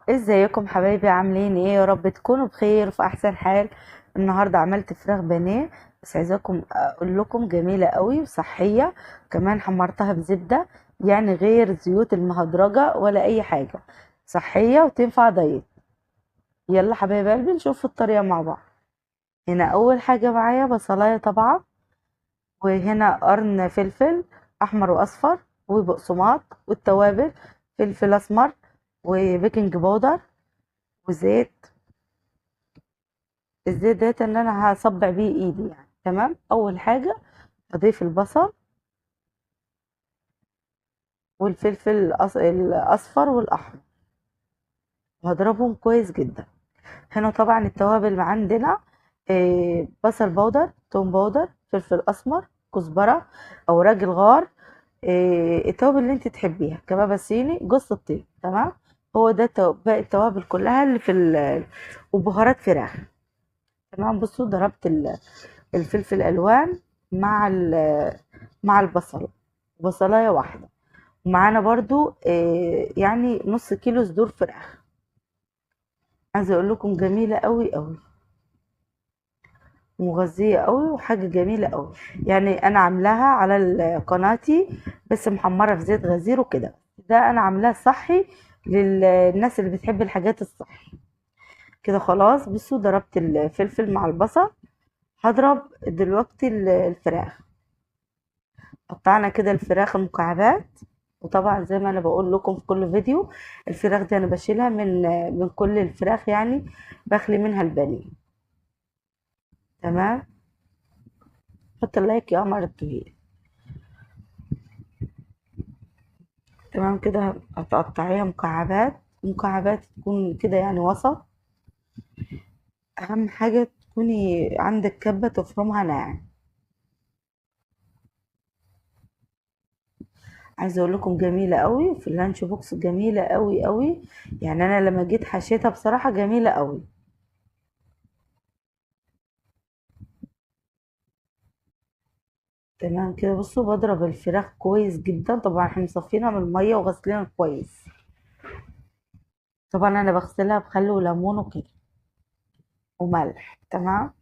ازيكم حبايبي؟ عاملين ايه؟ يا رب تكونوا بخير وفي احسن حال. النهارده عملت فراخ بانيه، بس عايزاكم اقول لكم جميله قوي وصحيه. كمان حمرتها بزبده، يعني غير زيوت المهدرجه ولا اي حاجه، صحيه وتنفع دايت. يلا حبايب قلبي نشوف الطريقه مع بعض. هنا اول حاجه معايا بصلايه طبعا، وهنا قرن فلفل احمر واصفر، وبقسماط، والتوابل: فلفل اسمر، وبيكنج باودر، وزيت. الزيت ديت ان انا هصبع بيه ايدي يعني. تمام. اول حاجه اضيف البصل والفلفل الاصفر والاحمر، وهضربهم كويس جدا. هنا طبعا التوابل اللي عندنا: بصل بودر، توم بودر، فلفل اسمر، كزبره، اوراق الغار، التوابل اللي انت تحبيها، كباب صيني، جوز الطيب. تمام. هو ده باقي التوابل كلها اللي في وبهارات فراخ. تمام. بصوا ضربت الفلفل الالوان مع مع البصل، بصلايه واحده. ومعانا برضو يعني نص كيلو صدور فراخ. عايزه اقول لكم جميله قوي قوي، مغذيه قوي، وحاجه جميله قوي. يعني انا عاملاها على قناتي، بس محمره في زيت غزير وكده. ده انا عاملاه صحي للناس اللي بتحب الحاجات الصحي. كده خلاص. بصوا ضربت الفلفل مع البصل. هضرب دلوقتي الفراخ. قطعنا كده الفراخ مكعبات. وطبعا زي ما انا بقول لكم في كل فيديو، الفراخ دي انا بشيلها من كل الفراخ يعني، بخلي منها البانيه. تمام. حط اللايك يا قمر الطويل. تمام كده. هتقطعيها مكعبات مكعبات، تكون كده يعني وسط. اهم حاجه تكوني عندك كبه تفرمها ناعم. عايزه اقول لكم جميله قوي في اللانش بوكس، جميله قوي قوي. يعني انا لما جيت حشيتها بصراحه جميله قوي. تمام كده. بصوا بضرب الفراخ كويس جدا. طبعا احنا مصفينها من الميه وغسلينها كويس. طبعا انا بغسلها بخل وليمون وكده وملح. تمام.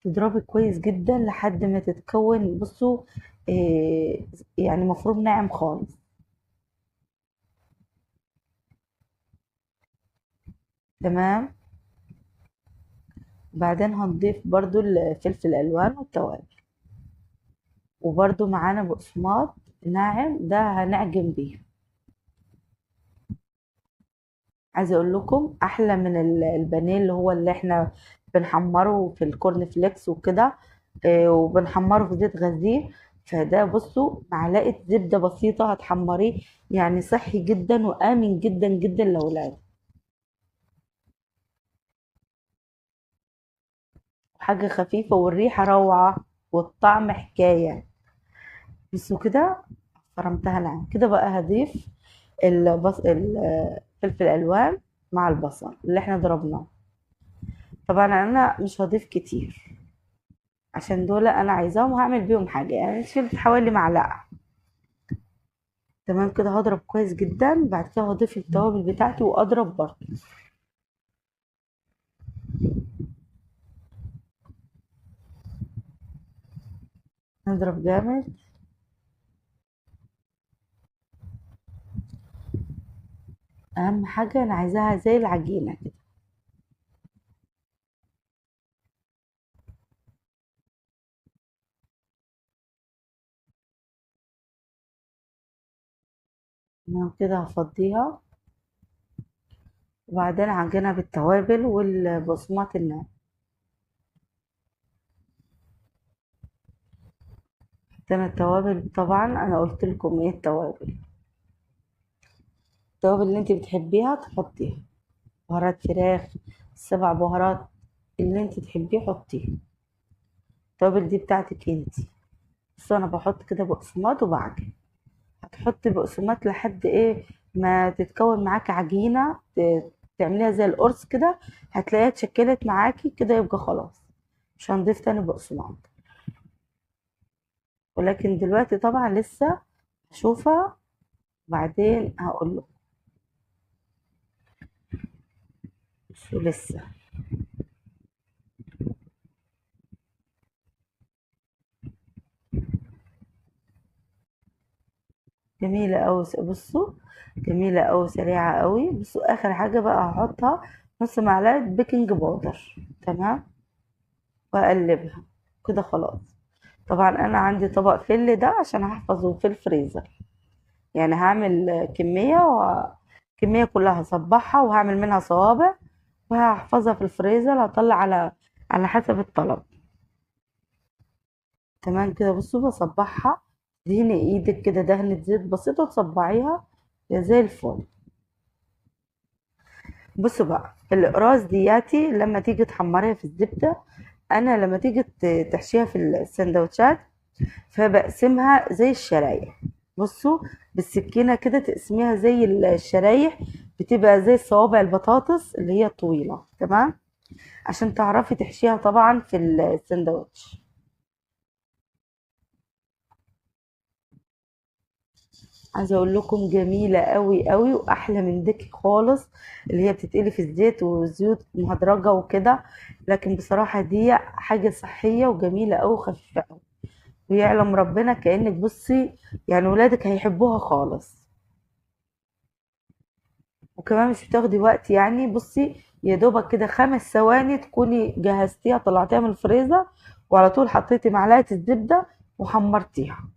تضربي كويس جدا لحد ما تتكون. بصوا إيه، يعني مفروم ناعم خالص. تمام. بعدين هنضيف برضو الفلفل الالوان والتوابل، وبرضو معانا بقسماط ناعم ده هنعجن بيه. عايزه اقول لكم احلى من البانيه اللي هو اللي احنا بنحمره في الكورن فليكس وكده. وبنحمره في زيت غزير. فده بصوا معلقه زبده بسيطه هتحمريه، يعني صحي جدا وامن جدا جدا لاولادك. حاجه خفيفه والريحه روعه والطعم حكايه. بصوا كده. فرمتها ناعم كده. بقى هضيف الفلفل الالوان مع البصل اللي احنا ضربناه. طبعا انا مش هضيف كتير، عشان دول انا عايزاهم وهعمل بيهم حاجه، يعني شلت حوالي معلقه. تمام كده. هضرب كويس جدا. بعد كده هضيف التوابل بتاعتي واضرب برضه. نضرب جامد. اهم حاجه انا عايزاها زي العجينه كده. تمام كده. هفضيها وبعدين اعجنها بالتوابل والبقسماط الناعم. تمام. التوابل طبعا انا قلت لكم ايه التوابل. التوابل اللي انت بتحبيها تحطيها. بهارات فراخ، 7 بهارات اللي انت تحبيه حطيه. التوابل دي بتاعتك انت. بس انا بحط كده بقسماط وبعجن. هتحطي بقسماط لحد ايه ما تتكون معاكي عجينة، تعمليها زي القرص كده. هتلاقيها اتشكلت معاكي كده، يبقى خلاص. مش هنضيف تاني بقسماط. ولكن دلوقتي طبعا لسه هشوفها، بعدين هقول له. بصوا لسه جميلة أوي. بصوا جميلة أوي، سريعة أوي. بصوا آخر حاجة بقى هحطها نص معلقة بيكنج باودر. تمام. وأقلبها كده خلاص. طبعا أنا عندي طبق فل ده عشان هحفظه في الفريزر. يعني هعمل كمية كلها هصبعها وهعمل منها صوابع وهحفظها في الفريزر. هطلع على حسب الطلب. تمام كده. بصوا بصبعها، دهني ايدك كده دهنة زيت بسيطة تصبعيها زي الفل. بصوا بقى القراص دياتي لما تيجي تحمريها في الزبدة، انا لما تيجي تحشيها في السندوتشات فبقسمها زي الشرايح. بصوا بالسكينة كده تقسميها زي الشرايح، بتبقى زي صوابع البطاطس اللي هي طويلة. تمام. عشان تعرفي تحشيها طبعا في السندوتش. عايزه اقول لكم جميله قوي قوي واحلى من ديك خالص، اللي هي بتتقلي في الزيت والزيوت مهدرجه وكده. لكن بصراحه دي حاجه صحيه وجميله قوي وخفيفه قوي. ويعلم ربنا كانك بصي يعني ولادك هيحبوها خالص. وكمان مش بتاخدي وقت. يعني بصي يا دوبك كده 5 ثواني تكوني جهزتيها طلعتيها من الفريزر، وعلى طول حطيتي معلقه الزبده وحمرتيها.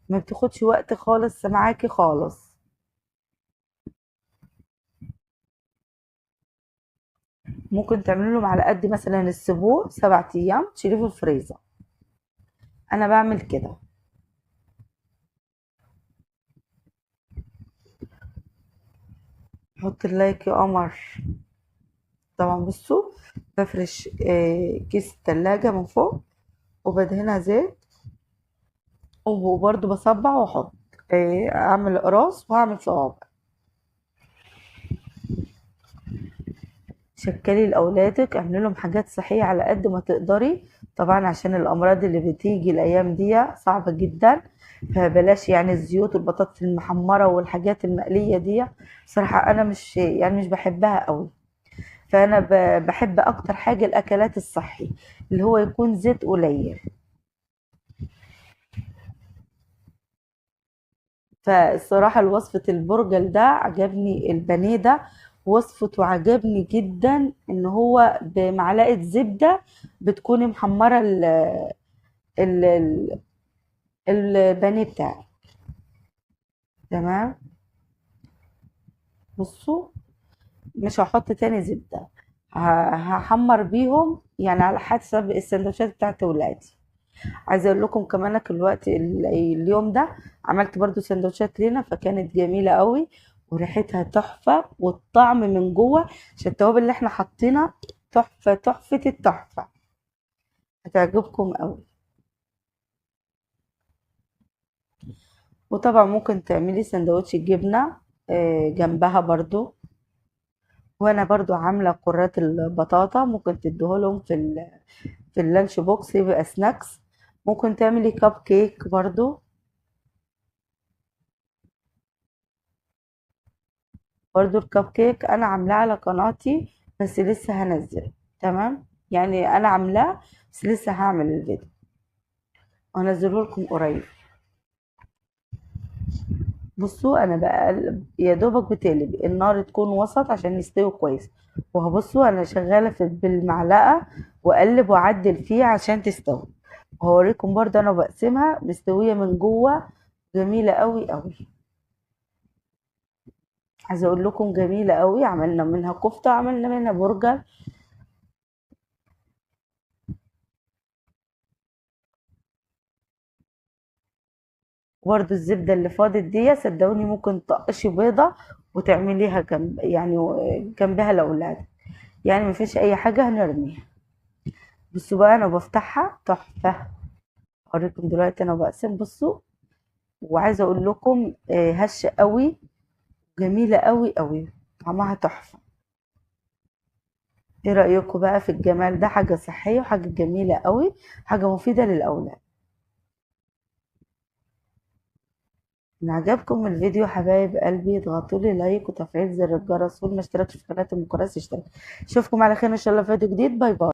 ما بتاخدش وقت خالص معاكي خالص. ممكن تعملوا لهم على قد مثلا السبوع 7 ايام تشيليه في الفريزر. انا بعمل كده. حط اللايك يا قمر. طبعا بصوا بفرش كيس التلاجة من فوق وبدهنها زيت. وبرضه بصبع واحط اعمل قراص واعمل صوابع. شكلي لاولادك، اعملي لهم حاجات صحيه على قد ما تقدري. طبعا عشان الامراض اللي بتيجي الايام دي صعبه جدا. فبلاش يعني الزيوت والبطاطس المحمره والحاجات المقليه دي. صراحه انا مش بحبها قوي. فانا بحب اكتر حاجه الاكلات الصحي اللي هو يكون زيت قليل. فالصراحه الوصفه البرجل ده عجبني، البانيه ده وصفته عجبني جدا. ان هو بمعلقه زبده بتكوني محمره ال- البانيه بتاعك. تمام. بصوا مش هحط تاني زبده. هحمر بيهم يعني على حسب السندوتشات بتاعت ولادي. عايزه اقول لكم كمان أنا الوقت اليوم ده عملت برضو سندوتشات لينا فكانت جميله قوي. وريحتها تحفه والطعم من جوه عشان التوابل اللي احنا حاطينها تحفه تحفه التحفه. هتعجبكم قوي. وطبعا ممكن تعملي سندوتش الجبنه جنبها برضو. وانا برضو عامله كرات البطاطا ممكن تديهولهم في اللانش بوكس يبقى سناكس. ممكن تعملي كب كيك برضو. برضو الكب كيك انا عاملاه على قناتي بس لسه هنزله. تمام. يعني انا عاملاه بس لسه هعمل الفيديو وهنزله لكم قريب. بصوا انا بقلب يا دوبك بتقلب النار تكون وسط عشان يستوي كويس. وهبصوا انا شغاله بالمعلقه واقلب واعدل فيه عشان تستوي. وهوريكم برضه انا بقسمها مستويه من جوه جميله قوي قوي. عايزه اقول لكم جميله قوي. عملنا منها كفته عملنا منها برجر. برضه الزبدة اللي فاضت دي صدقوني ممكن تقشي بيضة وتعمليها جنب يعني جنبها لأولادك. يعني مفيش أي حاجة هنرميها. بصوا بقى أنا بفتحها تحفة. أوريكم دلوقتي أنا بقسم. بصوا وعايزة أقول لكم هشة قوي جميلة قوي قوي. طعمها تحفة. ايه رأيكم بقى في الجمال ده؟ حاجة صحية وحاجة جميلة قوي. حاجة مفيدة للأولاد. ان عجبكم الفيديو حبايب قلبي اضغطوا لي لايك وتفعيل زر الجرس، واللي ما اشتركش في قناه ام كراس يشترك. اشوفكم على خير ان شاء الله في فيديو جديد. باي باي.